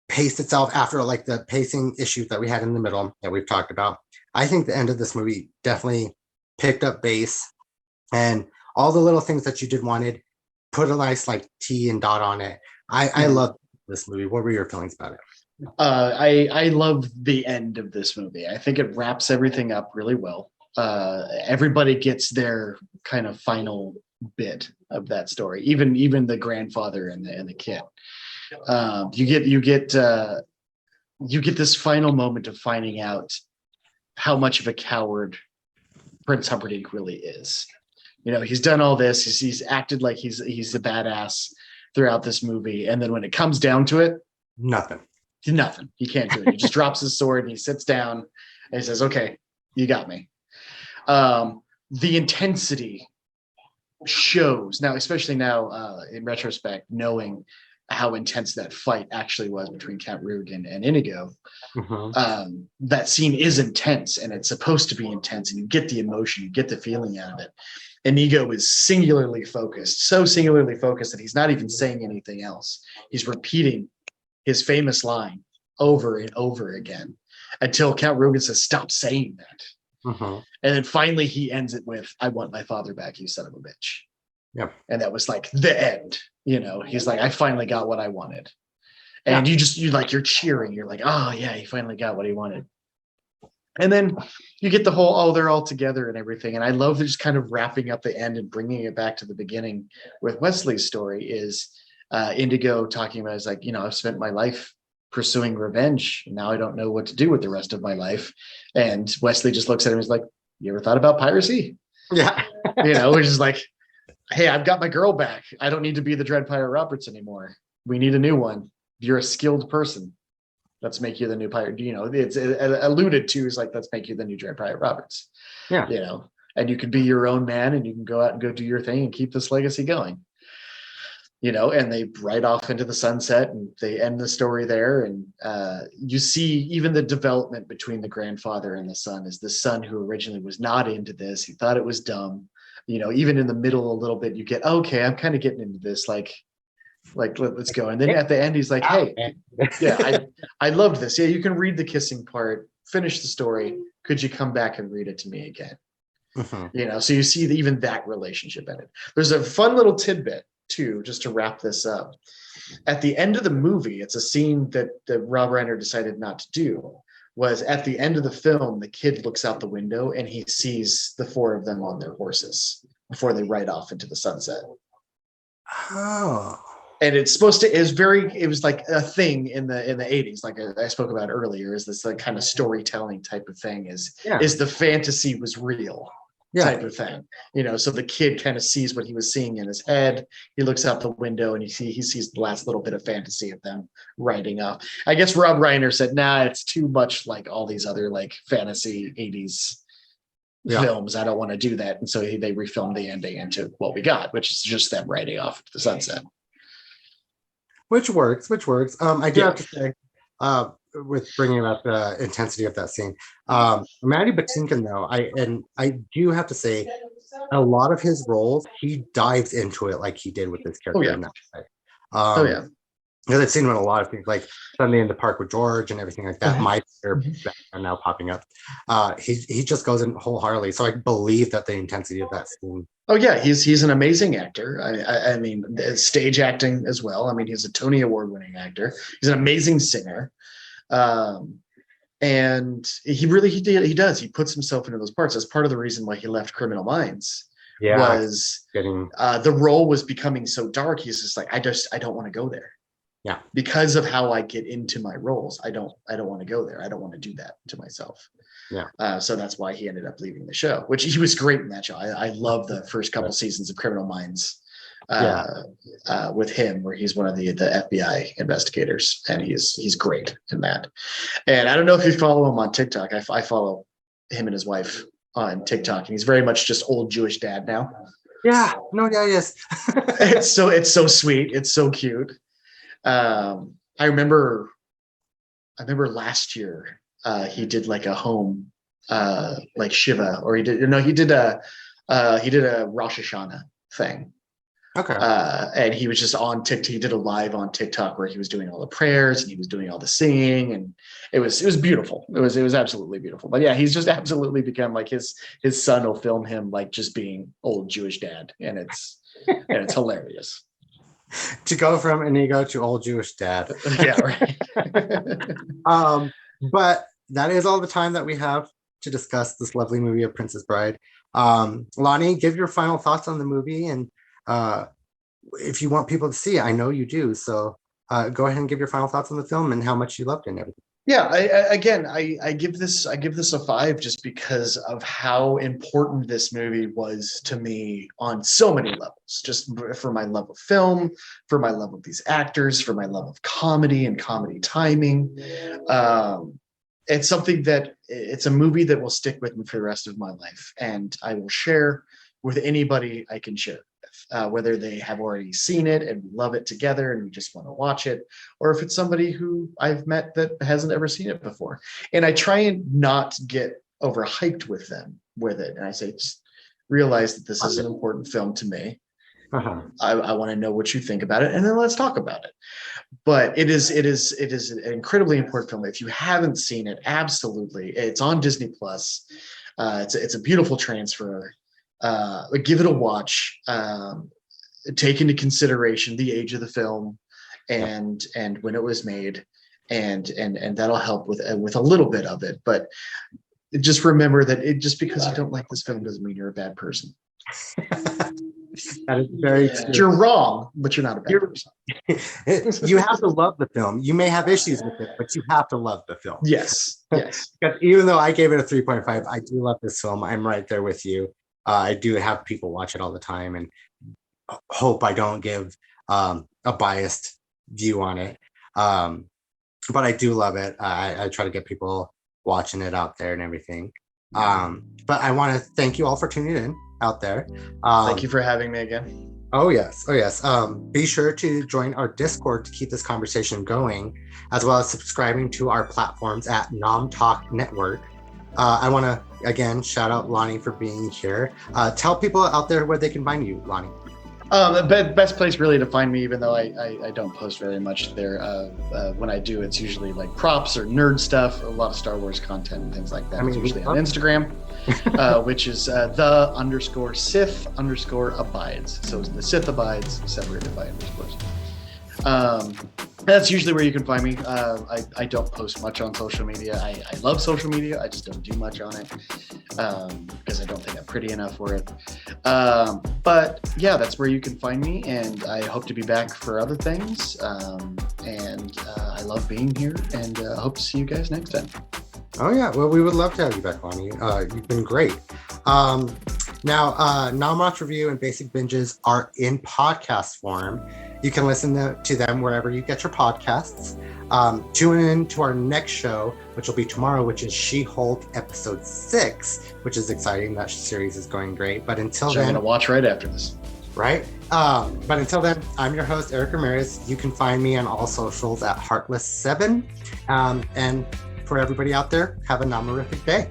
paced itself after like the pacing issues that we had in the middle that we've talked about? I think the end of this movie definitely picked up pace, and all the little things that you did wanted put a nice like T and dot on it. I love this movie. What were your feelings about it? I love the end of this movie. I think it wraps everything up really well. Everybody gets their kind of final bit of that story. Even the grandfather and the kid. You get this final moment of finding out how much of a coward Prince Humperdinck really is. You know, he's done all this. He's acted like he's a badass throughout this movie, and then when it comes down to it, nothing. He can't do it. He just drops his sword and he sits down and he says, okay, you got me. The intensity shows now, especially now in retrospect, knowing how intense that fight actually was between Count Rugen and Inigo. That scene is intense, and it's supposed to be intense, and you get the emotion, you get the feeling out of it. Inigo is singularly focused, so singularly focused that he's not even saying anything else. He's repeating his famous line over and over again until Count Rugen says, stop saying that. And then finally he ends it with, I want my father back, you son of a bitch. Yep. And that was like the end. You know, he's like, I finally got what I wanted. And you're cheering. You're like, oh yeah, he finally got what he wanted. And then you get the whole, oh, they're all together and everything. And I love just kind of wrapping up the end and bringing it back to the beginning with Wesley's story is Indigo talking about, is like, you know, I've spent my life pursuing revenge. And now I don't know what to do with the rest of my life. And Wesley just looks at him and is like, you ever thought about piracy? Yeah. You know, which is like, hey, I've got my girl back. I don't need to be the Dread Pirate Roberts anymore. We need a new one. You're a skilled person. Let's make you the new pirate. You know, it's alluded to is like, let's make you the new Dread Pirate Roberts. Yeah. You know, and you can be your own man and you can go out and go do your thing and keep this legacy going. You know, and they ride off into the sunset and they end the story there. And you see even the development between the grandfather and the son is the son who originally was not into this. He thought it was dumb. You know, even in the middle a little bit, you get, okay, I'm kind of getting into this, like let's go. And then at the end, he's like, hey, yeah, I loved this. Yeah, you can read the kissing part, finish the story. Could you come back and read it to me again? You know, so you see even that relationship in it. There's a fun little tidbit too, just to wrap this up. At the end of the movie, it's a scene that Rob Reiner decided not to do. Was at the end of the film, the kid looks out the window and he sees the four of them on their horses before they ride off into the sunset. Oh. And it's supposed to, it was like a thing in the 80s, like I spoke about earlier, is this like kind of storytelling type of thing, is the fantasy was real type of thing. You know, so the kid kind of sees what he was seeing in his head. He looks out the window and he sees the last little bit of fantasy of them riding off. I guess Rob Reiner said, nah, it's too much like all these other like fantasy 80s films. I don't want to do that. And so they refilmed the ending into what we got, which is just them riding off into the sunset. Which works. I do have to say, with bringing up the intensity of that scene, Mandy Patinkin, though, I do have to say, a lot of his roles, he dives into it like he did with this character. In that way. because I've seen him in a lot of things, like Sunday in the Park with George and everything like that. Mhm. My are now popping up. He just goes in wholeheartedly, so I believe that the intensity of that scene. Oh yeah, he's an amazing actor. I mean, stage acting as well. I mean, he's a Tony Award-winning actor. He's an amazing singer, and he does. He puts himself into those parts. That's part of the reason why he left Criminal Minds. Yeah, Was getting the role was becoming so dark. He's just like, I don't want to go there. Yeah, because of how I get into my roles. I don't want to go there. I don't want to do that to myself. Yeah. So that's why he ended up leaving the show, which he was great in that show. I love the first couple seasons of Criminal Minds with him, where he's one of the FBI investigators, and he's great in that. And I don't know if you follow him on TikTok. I follow him and his wife on TikTok, and he's very much just old Jewish dad now. Yeah. No. Yeah. Yes. it's so sweet. It's so cute. I remember last year he did like a home like Shiva, or he did a Rosh Hashanah thing. Okay. And he was just on TikTok. He did a live on TikTok where he was doing all the prayers and he was doing all the singing, and it was beautiful. It was absolutely beautiful. But yeah, he's just absolutely become like his son will film him like just being old Jewish dad, and it's hilarious. To go from Inigo to old Jewish dad. Yeah, right. But that is all the time that we have to discuss this lovely movie of Princess Bride. Lonny, give your final thoughts on the movie, and if you want people to see it, I know you do. So go ahead and give your final thoughts on the film and how much you loved it and everything. Yeah, I give this a 5 just because of how important this movie was to me on so many levels. Just for my love of film, for my love of these actors, for my love of comedy and comedy timing. It's something that it's a movie that will stick with me for the rest of my life, and I will share with anybody I can share. Whether they have already seen it and love it together and we just want to watch it, or if it's somebody who I've met that hasn't ever seen it before. And I try and not get overhyped with it. And I say, just realize that this is an important film to me. Uh-huh. I want to know what you think about it, and then let's talk about it. But it is an incredibly important film. If you haven't seen it, absolutely. It's on Disney Plus. It's a beautiful transfer. Give it a watch. Take into consideration the age of the film and when it was made, and that'll help with a little bit of it. But just remember that just because you don't like this film doesn't mean you're a bad person. That is very true. You're wrong, but you're not a bad person. You have to love the film. You may have issues with it, but you have to love the film. Yes. Because even though I gave it a 3.5, I do love this film. I'm right there with you. I do have people watch it all the time, and hope I don't give a biased view on it. But I do love it. I try to get people watching it out there and everything. But I want to thank you all for tuning in out there. Thank you for having me again. Oh yes. Be sure to join our Discord to keep this conversation going, as well as subscribing to our platforms at Nom Talk Network. I want to again shout out Lonny for being here. Tell people out there where they can find you, Lonny. The best place really to find me, even though I don't post very much there. When I do, it's usually like props or nerd stuff, a lot of Star Wars content and things like that. It's usually on Instagram, which is the_Sith_abides. So the Sith abides separated by underscores. That's usually where you can find me. I don't post much on social media. I love social media. I just don't do much on it because I don't think I'm pretty enough for it. But yeah, that's where you can find me, and I hope to be back for other things. And I love being here, and I hope to see you guys next time. Oh yeah, well, we would love to have you back, Lonny. You've been great. Now, Nom Watch Review and Basic Binges are in podcast form. You can listen to them wherever you get your podcasts. Tune in to our next show, which will be tomorrow, which is She-Hulk Episode 6, which is exciting. That series is going great. But until then... I'm going to watch right after this. Right? But until then, I'm your host, Erric Ramirez. You can find me on all socials at Heartless7. And for everybody out there, have a nomorific day.